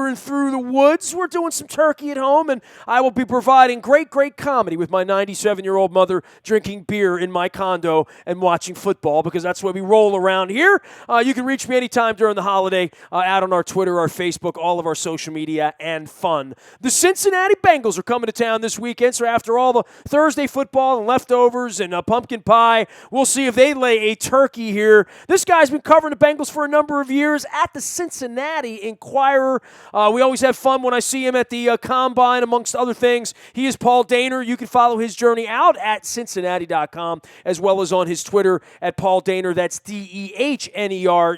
wandering through the woods. We're doing some turkey at home, and I will be providing great comedy with my 97-year-old mother drinking beer in my condo and watching football, because that's where we roll around here. You can reach me anytime during the holiday out on our Twitter, our Facebook, all of our social media, and fun. The Cincinnati Bengals are coming to town this weekend, so after all the Thursday football and leftovers and pumpkin pie, we'll see if they lay a turkey here. This guy's been covering the Bengals for a number of years at the Cincinnati Enquirer. We always have fun when I see him at the Combine, amongst other things. He is Paul Dehner. You can follow his journey out at Cincinnati.com, as well as on his Twitter at Paul Dehner. That's DEHNERJR.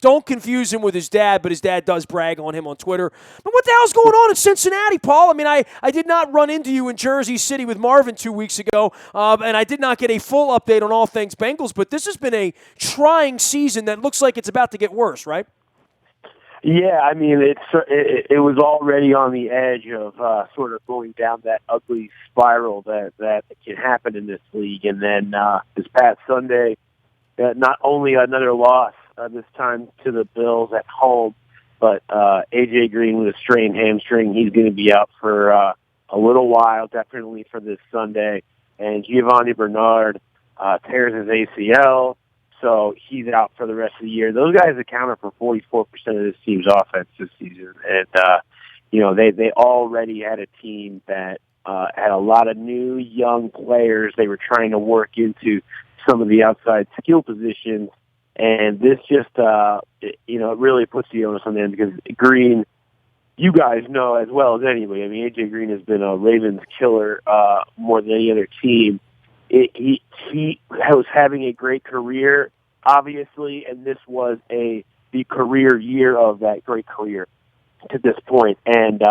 Don't confuse him with his dad, but his dad does brag on him on Twitter. But what the hell's going on in Cincinnati, Paul? I mean, I did not run into you in Jersey City with Marvin 2 weeks ago, and I did not get a full update on all things Bengals, but this has been a trying season that looks like it's about to get worse, right? Yeah, I mean, it was already on the edge of sort of going down that ugly spiral that can happen in this league. And then this past Sunday, not only another loss, this time to the Bills at home, but A.J. Green with a strained hamstring. He's going to be out for a little while, definitely for this Sunday. And Giovanni Bernard tears his ACL, so he's out for the rest of the year. Those guys accounted for 44% of this team's offense this season. And, they already had a team that had a lot of new young players they were trying to work into some of the outside skill positions. And this just, it really puts the onus on them, because Green, you guys know as well as anybody, I mean, A.J. Green has been a Ravens killer more than any other team. He was having a great career, obviously, and this was the career year of that great career to this point. And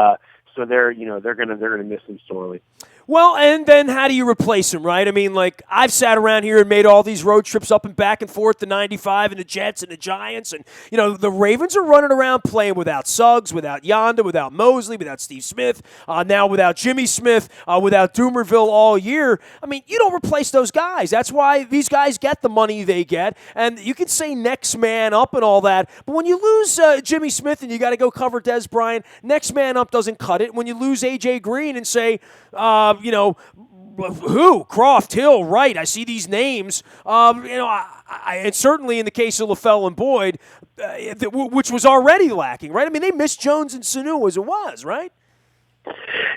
so they're gonna miss him sorely. Well, and then how do you replace him, right? I mean, like, I've sat around here and made all these road trips up and back and forth to 95 and the Jets and the Giants. And, the Ravens are running around playing without Suggs, without Yonda, without Mosley, without Steve Smith, now without Jimmy Smith, without Doomerville all year. I mean, you don't replace those guys. That's why these guys get the money they get. And you can say next man up and all that. But when you lose Jimmy Smith and you got to go cover Dez Bryant, next man up doesn't cut it. When you lose A.J. Green and say, who? Croft, Hill, Wright. I see these names. And certainly in the case of LaFell and Boyd, which was already lacking, right? I mean, they missed Jones and Sanu as it was, right?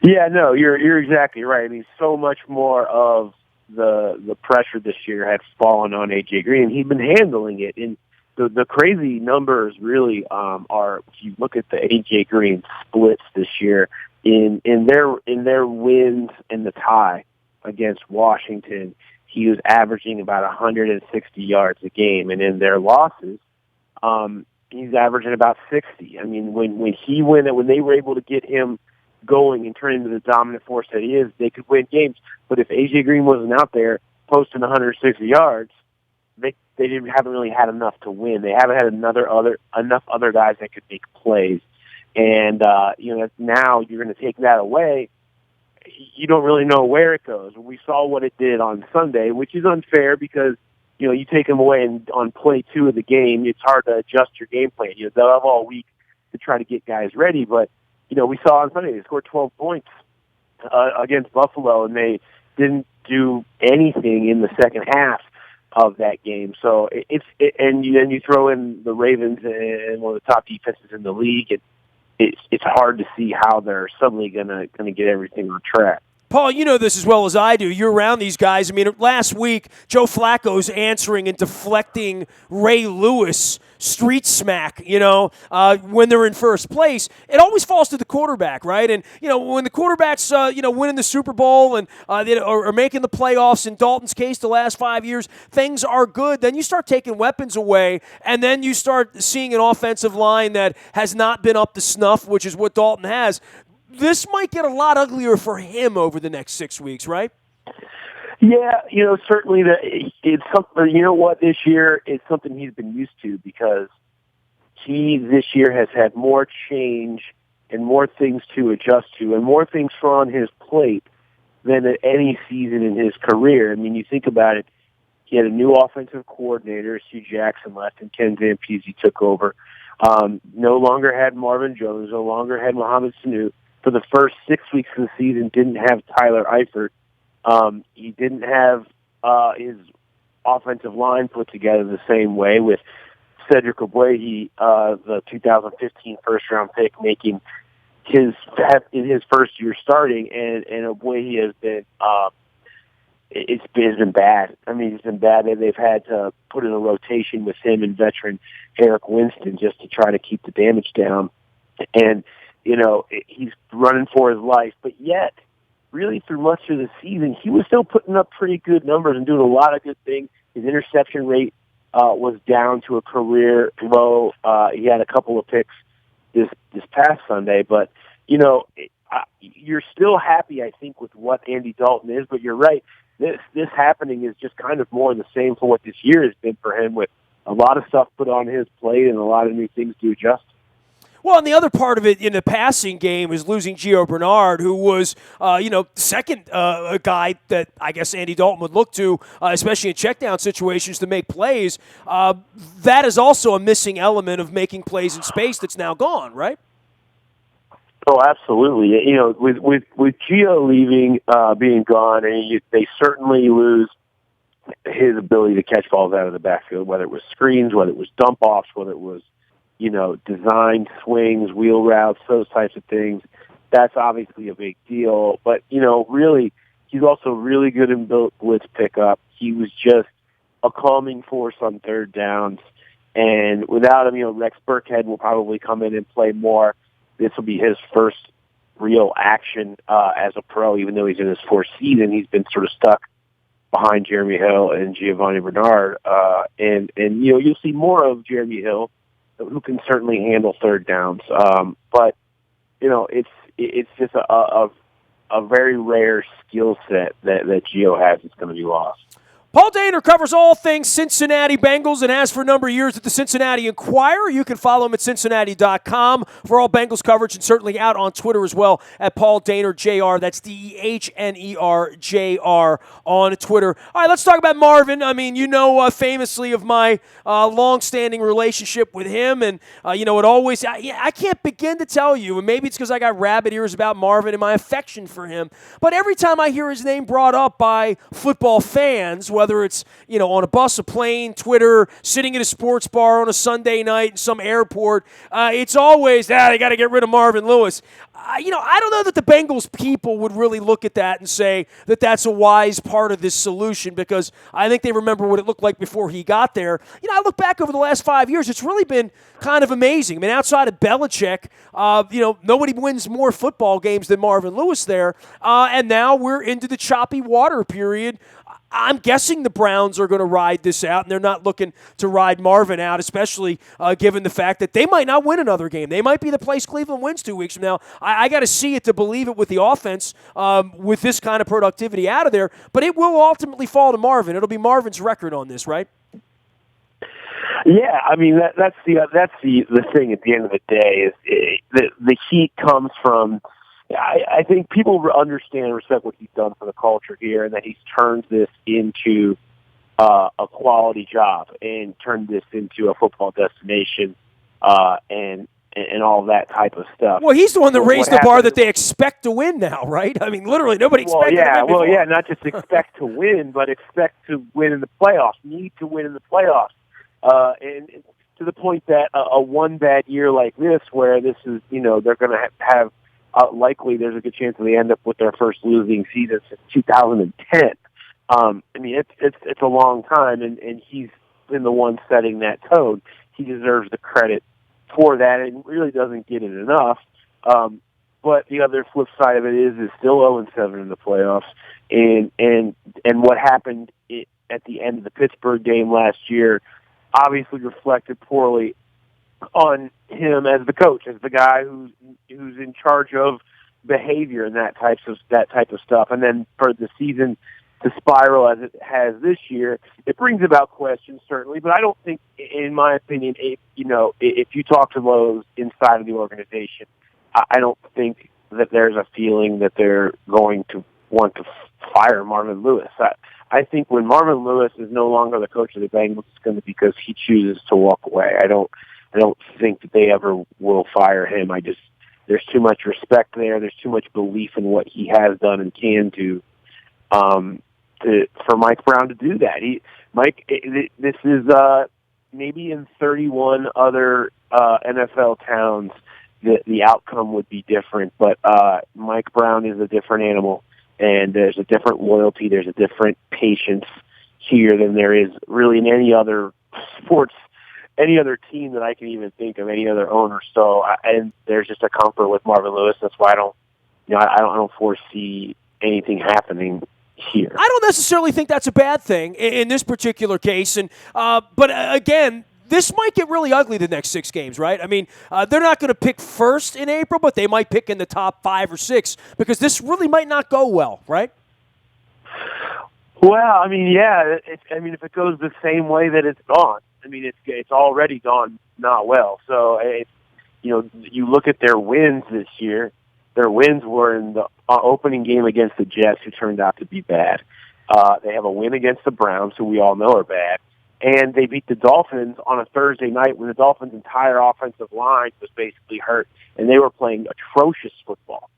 Yeah, no, you're exactly right. I mean, so much more of the pressure this year had fallen on A.J. Green. He'd been handling it. And the crazy numbers really are, if you look at the A.J. Green splits this year, in their wins in the tie against Washington, he was averaging about 160 yards a game, and in their losses, he's averaging about 60. I mean, when they were able to get him going and turn into the dominant force that he is, they could win games. But if A.J. Green wasn't out there posting 160 yards, they haven't really had enough to win. They haven't had enough other guys that could make plays. And, now you're going to take that away. You don't really know where it goes. We saw what it did on Sunday, which is unfair because, you take them away and on play 2 of the game, it's hard to adjust your game plan. They'll have all week to try to get guys ready. But, we saw on Sunday they scored 12 points against Buffalo, and they didn't do anything in the second half of that game. So then you throw in the Ravens and one of the top defenses in the league, and it's hard to see how they're suddenly gonna get everything on track. Paul, you know this as well as I do. You're around these guys. I mean, last week, Joe Flacco's answering and deflecting Ray Lewis street smack, when they're in first place. It always falls to the quarterback, right? And, when the quarterback's, winning the Super Bowl and or making the playoffs, in Dalton's case, the last 5 years, things are good. Then you start taking weapons away, and then you start seeing an offensive line that has not been up to snuff, which is what Dalton has. This might get a lot uglier for him over the next 6 weeks, right? Yeah, certainly it's something, this year it's something he's been used to because he this year has had more change and more things to adjust to and more things thrown on his plate than at any season in his career. I mean, you think about it, he had a new offensive coordinator, Hugh Jackson left, and Ken Zampese took over. No longer had Marvin Jones, no longer had Mohamed Sanu. For the first 6 weeks of the season, didn't have Tyler Eifert. He didn't have his offensive line put together the same way, with Cedric Ogbuehi, the 2015 first-round pick, making his first year starting, and Ogbuehi has been it's been bad. I mean, it's been bad. They've had to put in a rotation with him and veteran Eric Winston just to try to keep the damage down. And, he's running for his life. But yet, really through much of the season, he was still putting up pretty good numbers and doing a lot of good things. His interception rate was down to a career low. He had a couple of picks this past Sunday. But, you're still happy, I think, with what Andy Dalton is. But you're right. This happening is just kind of more the same for what this year has been for him, with a lot of stuff put on his plate and a lot of new things to adjust. Well, and the other part of it in the passing game is losing Gio Bernard, who was, second guy that I guess Andy Dalton would look to, especially in checkdown situations, to make plays. That is also a missing element of making plays in space that's now gone, right? Oh, absolutely. With Gio leaving, being gone, and they certainly lose his ability to catch balls out of the backfield, whether it was screens, whether it was dump offs, whether it was, designed swings, wheel routes, those types of things. That's obviously a big deal. But, really, he's also really good in blitz pickup. He was just a calming force on third downs. And without him, Rex Burkhead will probably come in and play more. This will be his first real action as a pro, even though he's in his fourth season. He's been sort of stuck behind Jeremy Hill and Giovanni Bernard. And you'll see more of Jeremy Hill, who can certainly handle third downs. But, it's just a very rare skill set that Gio has that's going to be lost. Paul Dehner covers all things Cincinnati Bengals and has for a number of years at the Cincinnati Enquirer. You can follow him at Cincinnati.com for all Bengals coverage, and certainly out on Twitter as well at Paul Dehner JR. That's DEHNER JR on Twitter. All right, let's talk about Marvin. I mean, famously of my long-standing relationship with him, and it always I can't begin to tell you, and maybe it's because I got rabbit ears about Marvin and my affection for him, but every time I hear his name brought up by football fans, whether it's, on a bus, a plane, Twitter, sitting at a sports bar on a Sunday night in some airport, it's always, they got to get rid of Marvin Lewis. I don't know that the Bengals people would really look at that and say that that's a wise part of this solution, because I think they remember what it looked like before he got there. I look back over the last 5 years, it's really been kind of amazing. I mean, outside of Belichick, nobody wins more football games than Marvin Lewis there, and now we're into the choppy water period. I'm guessing the Browns are going to ride this out, and they're not looking to ride Marvin out, especially given the fact that they might not win another game. They might be the place Cleveland wins 2 weeks from now. I got to see it to believe it with the offense, with this kind of productivity out of there, but it will ultimately fall to Marvin. It'll be Marvin's record on this, right? Yeah, I mean that's the thing at the end of the day is the heat comes from. I think people understand and respect what he's done for the culture here, and that he's turned this into a quality job and turned this into a football destination, and all that type of stuff. Well, he's the one that raised the bar that they expect to win now, right? I mean, literally, nobody expected to win before. Well, yeah, not just expect to win, but expect to win in the playoffs, need to win in the playoffs. And to the point that a one bad year like this, where this is, they're going to have likely there's a good chance that they end up with their first losing season since 2010. I mean, it's a long time, and he's been the one setting that tone. He deserves the credit for that, and really doesn't get it enough. But the other flip side of it is still 0-7 in the playoffs, and what happened at the end of the Pittsburgh game last year obviously reflected poorly on him as the coach, as the guy who's in charge of behavior and that type of stuff. And then for the season to spiral as it has this year, it brings about questions certainly. But I don't think, in my opinion, if you talk to those inside of the organization, I don't think that there's a feeling that they're going to want to fire Marvin Lewis. I think when Marvin Lewis is no longer the coach of the Bengals, it's going to be because he chooses to walk away. I don't think that they ever will fire him. There's too much respect there. There's too much belief in what he has done and can do, for Mike Brown to do that. This is maybe in 31 other NFL towns, the outcome would be different. But Mike Brown is a different animal, and there's a different loyalty. There's a different patience here than there is really in any other sports, any other team that I can even think of, any other owner. So, and there's just a comfort with Marvin Lewis. That's why I don't foresee anything happening here. I don't necessarily think that's a bad thing in this particular case. And but again, this might get really ugly the next 6 games, right? I mean, they're not going to pick first in April, but they might pick in the top 5 or 6 because this really might not go well, right? Well, I mean, yeah. If it goes the same way that it's gone, I mean, it's already gone not well. So, you look at their wins this year. Their wins were in the opening game against the Jets, who turned out to be bad. They have a win against the Browns, who we all know are bad. And they beat the Dolphins on a Thursday night when the Dolphins' entire offensive line was basically hurt, and they were playing atrocious football.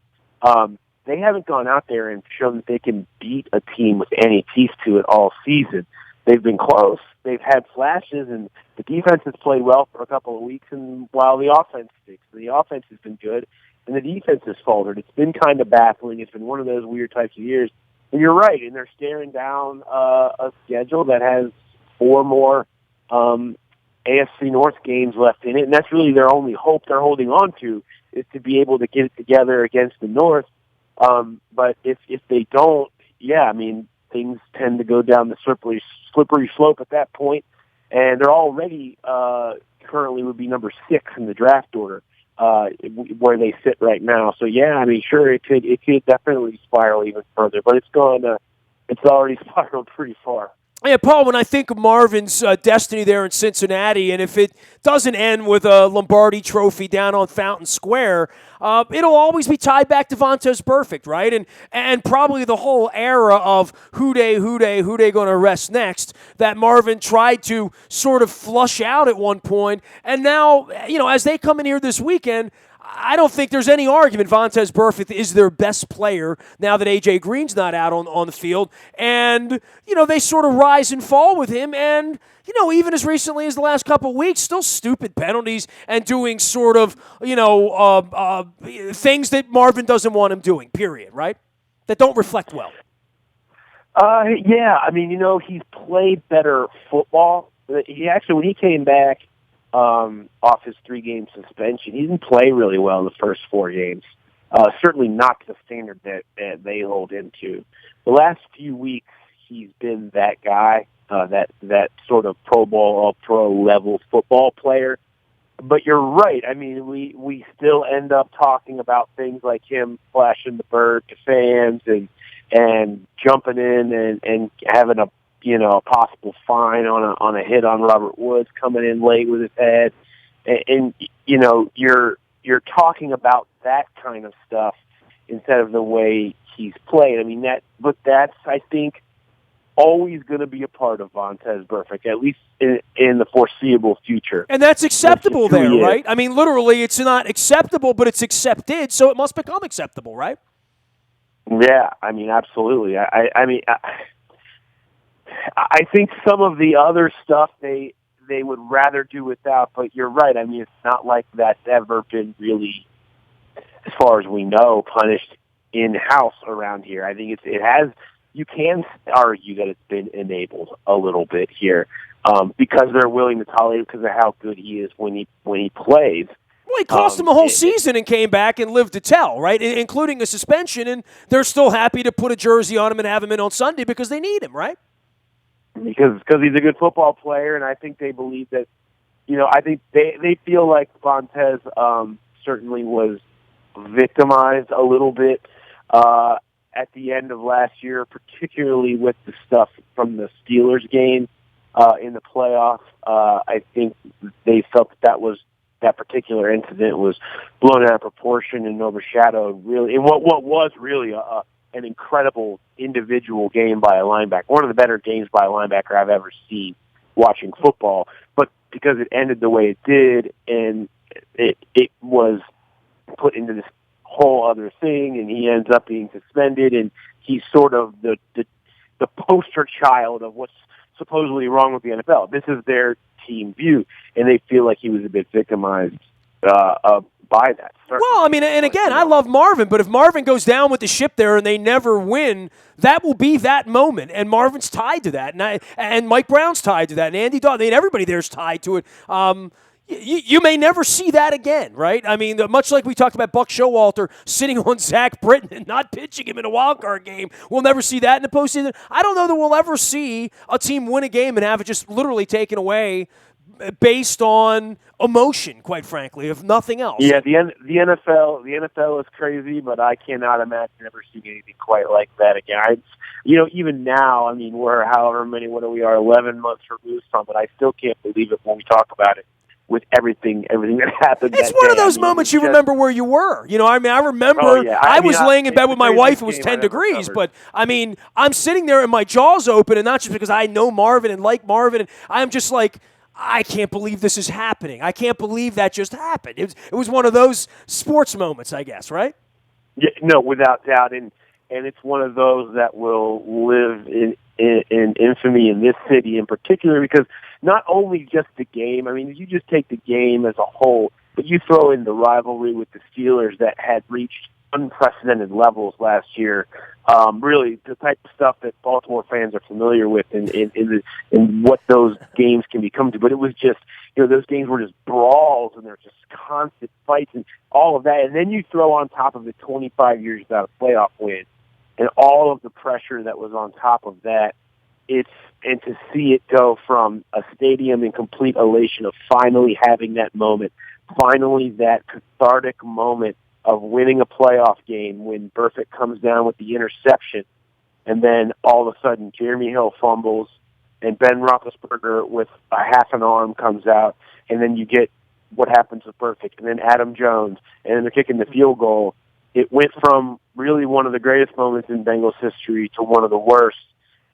They haven't gone out there and shown that they can beat a team with any teeth to it all season. They've been close. They've had flashes, and the defense has played well for a couple of weeks, and while the offense sticks. The offense has been good, and the defense has faltered. It's been kind of baffling. It's been one of those weird types of years. And you're right, and they're staring down a schedule that has 4 more AFC North games left in it, and that's really their only hope they're holding on to, is to be able to get it together against the North. But if they don't, things tend to go down the slippery slope at that point, and they're already currently would be number 6 in the draft order where they sit right now. So sure, it could definitely spiral even further, but it's already spiraled pretty far. Yeah, Paul, when I think of Marvin's destiny there in Cincinnati, and if it doesn't end with a Lombardi trophy down on Fountain Square, it'll always be tied back to Vontaze Burfict, right? And probably the whole era of who they going to arrest next that Marvin tried to sort of flush out at one point. And now, as they come in here this weekend, I don't think there's any argument Vontaze Burfict is their best player now that A.J. Green's not out on the field. And, they sort of rise and fall with him. And, even as recently as the last couple of weeks, still stupid penalties and doing sort of, things that Marvin doesn't want him doing, period, right? That don't reflect well. He's played better football. He actually, when he came back, off his 3-game suspension, he didn't play really well in the first 4 games. Certainly not to the standard that they hold him to. The last few weeks, he's been that guy, that sort of Pro Bowl, All-Pro level football player. But you're right. I mean, we still end up talking about things like him flashing the bird to fans and jumping in and having a possible fine on a hit on Robert Woods, coming in late with his head, and you're talking about that kind of stuff instead of the way he's played. I mean that's I think always going to be a part of Vontaze Burfict, at least in the foreseeable future. And that's acceptable there, right? I mean, literally, it's not acceptable, but it's accepted, so it must become acceptable, right? Yeah, I mean, absolutely. I think some of the other stuff they would rather do without, but you're right. I mean, it's not like that's ever been really, as far as we know, punished in-house around here. I think it has. You can argue that it's been enabled a little bit here because they're willing to tolerate it because of how good he is when he plays. Well, he cost them a whole season and came back and lived to tell, right, including a suspension, and they're still happy to put a jersey on him and have him in on Sunday because they need him, right? Because he's a good football player, and I think they believe that, I think they feel like Vontaze certainly was victimized a little bit at the end of last year, particularly with the stuff from the Steelers game in the playoffs. I think they felt that particular incident was blown out of proportion and overshadowed really in what was really an incredible individual game by a linebacker, one of the better games by a linebacker I've ever seen watching football. But because it ended the way it did, and it was put into this whole other thing, and he ends up being suspended, and he's sort of the poster child of what's supposedly wrong with the NFL. This is their team view, and they feel like he was a bit victimized by that. Certainly. Well, I mean, and again, I love Marvin, but if Marvin goes down with the ship there and they never win, that will be that moment, and Marvin's tied to that, and Mike Brown's tied to that, and Andy Dalton, and everybody there's tied to it. You may never see that again, right? I mean, much like we talked about Buck Showalter sitting on Zach Britton and not pitching him in a wild card game, we'll never see that in the postseason. I don't know that we'll ever see a team win a game and have it just literally taken away based on emotion, quite frankly, if nothing else. Yeah, the NFL is crazy, but I cannot imagine ever seeing anything quite like that again. Even now, I mean, we're however many, what we are, 11 months removed from it. I still can't believe it when we talk about it. With everything that happened, it's one of those moments you remember where you were. I remember I was laying in bed with my wife. It was 10 degrees, but I mean, I'm sitting there and my jaw's open, and not just because I know Marvin and like Marvin. And I'm just like, I can't believe this is happening. I can't believe that just happened. It was one of those sports moments, I guess, right? Yeah, no, without doubt, and it's one of those that will live in infamy in this city in particular, because not only just the game, I mean, you just take the game as a whole, but you throw in the rivalry with the Steelers that had reached unprecedented levels last year. Really, the type of stuff that Baltimore fans are familiar with in what those games can become to. But it was just, those games were just brawls, and there were just constant fights and all of that. And then you throw on top of it 25 years without a playoff win, and all of the pressure that was on top of that. And to see it go from a stadium in complete elation of finally having that moment, finally that cathartic moment of winning a playoff game when Burfict comes down with the interception, and then all of a sudden Jeremy Hill fumbles, and Ben Roethlisberger with a half an arm comes out, and then you get what happens with Burfict, and then Adam Jones, and then they're kicking the field goal. It went from really one of the greatest moments in Bengals history to one of the worst.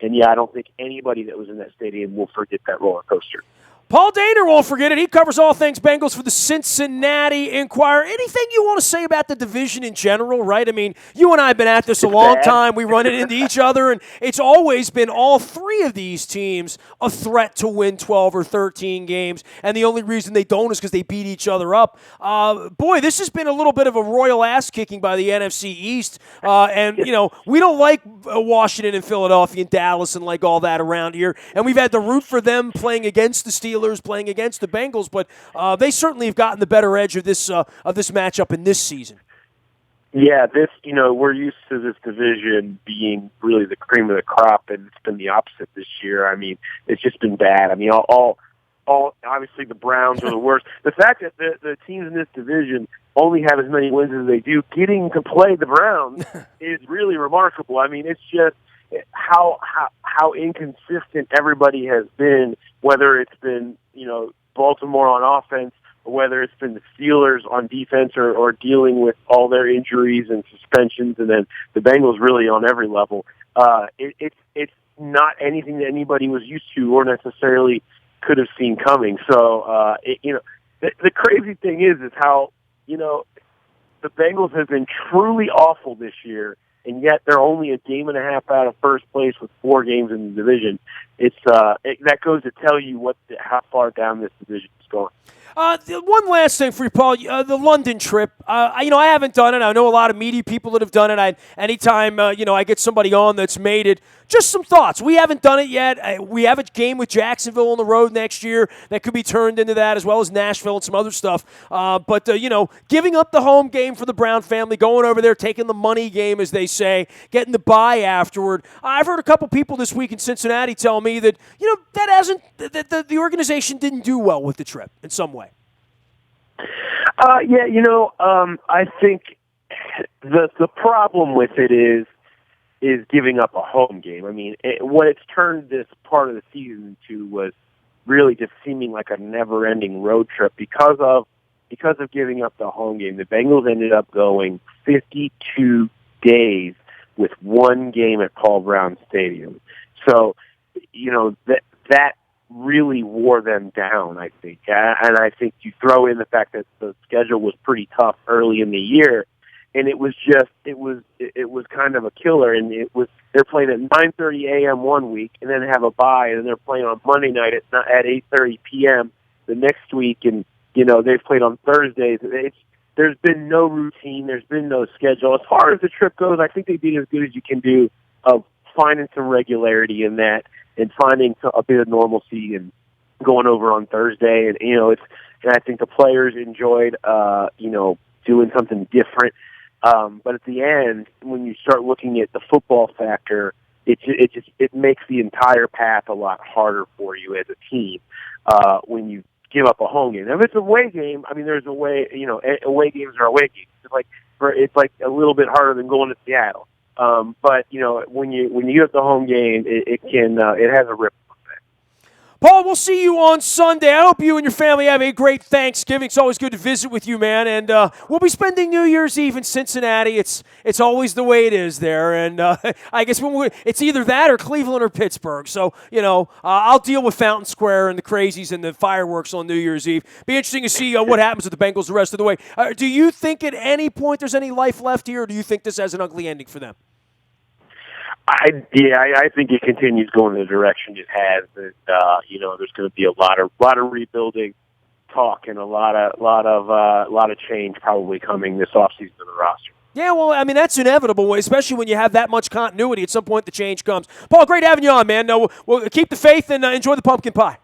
And, I don't think anybody that was in that stadium will forget that roller coaster. Paul Dehner won't forget it. He covers all things Bengals for the Cincinnati Enquirer. Anything you want to say about the division in general, right? I mean, you and I have been at this a long time. We run it into each other, and it's always been all three of these teams a threat to win 12 or 13 games, and the only reason they don't is because they beat each other up. Boy, this has been a little bit of a royal ass-kicking by the NFC East, and, we don't like Washington and Philadelphia and Dallas and like all that around here, and we've had to root for them playing against the Steelers, playing against the Bengals, but they certainly have gotten the better edge of this matchup in this season. Yeah, we're used to this division being really the cream of the crop, and it's been the opposite this year. I mean, it's just been bad. I mean, all obviously the Browns are the worst. The fact that the teams in this division only have as many wins as they do, getting to play the Browns is really remarkable. I mean, it's just how inconsistent everybody has been, whether it's been, Baltimore on offense, or whether it's been the Steelers on defense, or dealing with all their injuries and suspensions, and then the Bengals really on every level. It's not anything that anybody was used to or necessarily could have seen coming. So, the crazy thing is how, the Bengals have been truly awful this year, and yet they're only a game and a half out of first place with 4 games in the division. That goes to tell you how far down this division is going. One last thing for you, Paul. The London trip. I haven't done it. I know a lot of media people that have done it. Anytime I get somebody on that's made it, just some thoughts. We haven't done it yet. We have a game with Jacksonville on the road next year that could be turned into that, as well as Nashville and some other stuff. But giving up the home game for the Brown family, going over there, taking the money game, as they say, getting the bye afterward. I've heard a couple people this week in Cincinnati tell me that the organization didn't do well with the trip in some way. I think the problem with it is giving up a home game. I mean, what it's turned this part of the season to was really just seeming like a never-ending road trip because of giving up the home game. The Bengals ended up going 52 days with one game at Paul Brown Stadium. So, that really wore them down, I think. And I think you throw in the fact that the schedule was pretty tough early in the year, and it was kind of a killer. And they're playing at 9:30 a.m. one week, and then have a bye, and then they're playing on Monday night at 8:30 p.m. the next week, and they've played on Thursdays. There's been no routine, there's been no schedule. As far as the trip goes, I think they did as good as you can do of finding some regularity in that, and finding a bit of normalcy and going over on Thursday. And, and I think the players enjoyed, doing something different. But at the end, when you start looking at the football factor, it makes the entire path a lot harder for you as a team, when you give up a home game. If it's a away game, I mean, there's a way, away games are away games. It's like a little bit harder than going to Seattle. But when you get the home game, it has a ripple effect. Paul, we'll see you on Sunday. I hope you and your family have a great Thanksgiving. It's always good to visit with you, man. And we'll be spending New Year's Eve in Cincinnati. It's always the way it is there. And I guess it's either that or Cleveland or Pittsburgh. So, I'll deal with Fountain Square and the crazies and the fireworks on New Year's Eve. Be interesting to see what happens with the Bengals the rest of the way. Do you think at any point there's any life left here, or do you think this has an ugly ending for them? I think it continues going in the direction it has. And, there's going to be a lot of rebuilding talk and a lot of change probably coming this offseason in the roster. Yeah, well, I mean, that's inevitable, especially when you have that much continuity. At some point, the change comes. Paul, great having you on, man. No, we'll keep the faith and enjoy the pumpkin pie.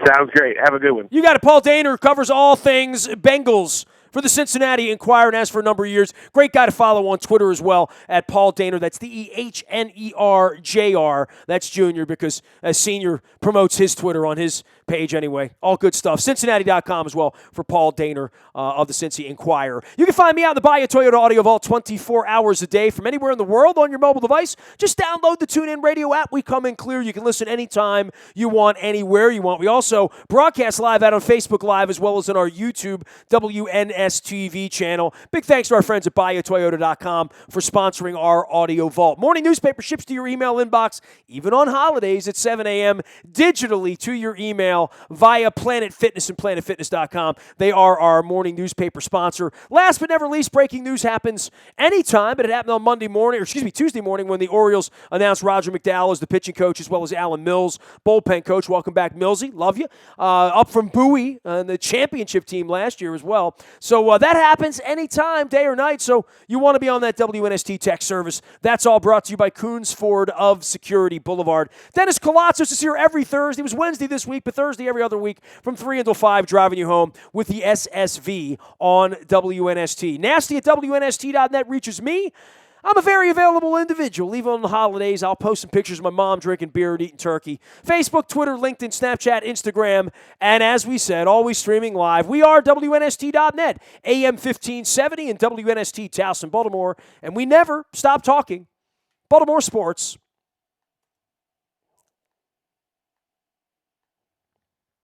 Sounds great. Have a good one. You got it. Paul Dehner covers all things Bengals for the Cincinnati Enquirer and has for a number of years. Great guy to follow on Twitter as well at Paul Dehner. That's DEHNERJR. That's Junior because Senior promotes his Twitter on his page anyway. All good stuff. Cincinnati.com as well for Paul Dehner of the Cincy Enquirer. You can find me out in the Buy a Toyota Audio Vault 24 hours a day from anywhere in the world on your mobile device. Just download the TuneIn Radio app. We come in clear. You can listen anytime you want, anywhere you want. We also broadcast live out on Facebook Live as well as on our YouTube WNST channel. Big thanks to our friends at buyatoyota.com for sponsoring our Audio Vault. Morning newspaper ships to your email inbox, even on holidays at 7 a.m. digitally to your email via Planet Fitness and planetfitness.com. They are our morning newspaper sponsor. Last but never least, breaking news happens anytime, but it happened on Tuesday morning when the Orioles announced Roger McDowell as the pitching coach as well as Alan Mills, bullpen coach. Welcome back, Millsy. Love you. Up from Bowie, the championship team last year as well. So that happens anytime, day or night. So you want to be on that WNST tech service. That's all brought to you by Coons Ford of Security Boulevard. Dennis Colatzos is here every Thursday. It was Wednesday this week, but Thursday every other week from 3 until 5, driving you home with the SSV on WNST. Nasty at WNST.net reaches me. I'm a very available individual. Even on the holidays, I'll post some pictures of my mom drinking beer and eating turkey. Facebook, Twitter, LinkedIn, Snapchat, Instagram, and as we said, always streaming live. We are WNST.net, AM 1570 and WNST Towson, Baltimore, and we never stop talking Baltimore sports.